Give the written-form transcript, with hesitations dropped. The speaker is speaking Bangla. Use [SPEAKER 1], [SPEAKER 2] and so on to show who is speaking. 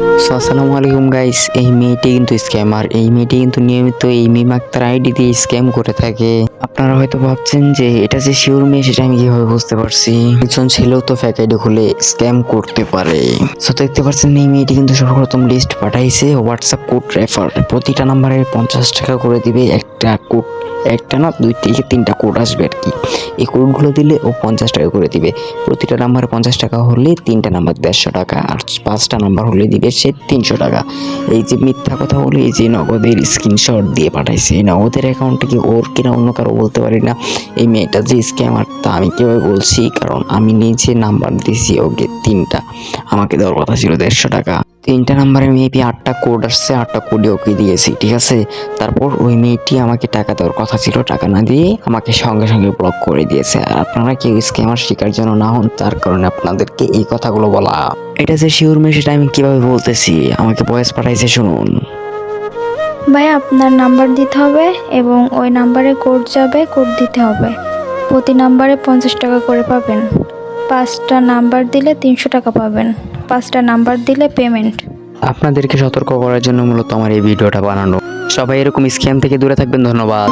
[SPEAKER 1] আসসালামু আলাইকুম গাইস, এই মেয়েটি কিন্তু স্ক্যামার। এই মেয়েটি কিন্তু নিয়মিত এই মিম আক্তার আইডি দিয়ে স্ক্যাম করে থাকে। আপনারা হয়তো ভাবছেন যে এটা যে শিওর মেয়ে, সেটা আমি কিভাবে বুঝতে পারছি? একজন ছেলেও তো ফেক আইডি খুলে স্ক্যাম করতে পারে। সো দেখতে পাচ্ছেন এই মেয়েটি কিন্তু সর্বপ্রথম লিস্ট পাঠাইছে হোয়াটসঅ্যাপ কোড রেফার। প্রতিটা নাম্বারে 50 টাকা করে দিবে। একটা কোড, একটা না 2 থেকে 3টা কোড আসবে আর কি। এই কোডগুলো দিলে ও 50 টাকা করে দিবে। প্রতিটা নাম্বারে 50 টাকা হলে 3টা নাম্বার 150 টাকা, আর 5টা নাম্বার হলে দিবে সে 300 টাকা। এই যে মিথ্যা কথা বলে এই যে নগদের স্ক্রিনশট দিয়ে পাঠাইছে, এই নগদের অ্যাকাউন্টে কি ওর কিনা অন্য কারো বলতে পারি না। এই মেয়েটা যে স্ক্যামার তা আমি কীভাবে বলছি, কারণ আমি নিজে নাম্বার দিয়েছি ওকে 3টা, আমাকে দেওয়ার কথা ছিল 150 টাকা। 3টা নাম্বারে মেবি 8টা কোড আসছে, 8টা কোডে ওকে দিয়েছি, ঠিক আছে। তারপর ওই মেয়েটি আমাকে টাকা দেওয়ার কথা ছিল, টাকা না দিয়ে আমাকে সঙ্গে সঙ্গে ব্লক করে দিয়েছে। আর আপনারা কেউ স্ক্যামার শিকার যেন না হন, তার কারণে আপনাদেরকে এই কথাগুলো বলা। এটা যে শিওর মেয়ে সেটা আমি কিভাবে বলতেছি, আমাকে ভয়েস পাঠাইছে, শুনুন।
[SPEAKER 2] ভাই, আপনার নাম্বার দিতে হবে এবং ওই নাম্বারে কোড যাবে, কোড দিতে হবে। প্রতি নাম্বারে 50 টাকা করে পাবেন। 5টা নাম্বার দিলে 300 টাকা পাবেন। 5টা নাম্বার দিলে পেমেন্ট।
[SPEAKER 1] আপনাদেরকে সতর্ক করার জন্য মূলত আমার এই ভিডিওটা বানানো। সবাই এরকম স্ক্যাম থেকে দূরে থাকবেন। ধন্যবাদ।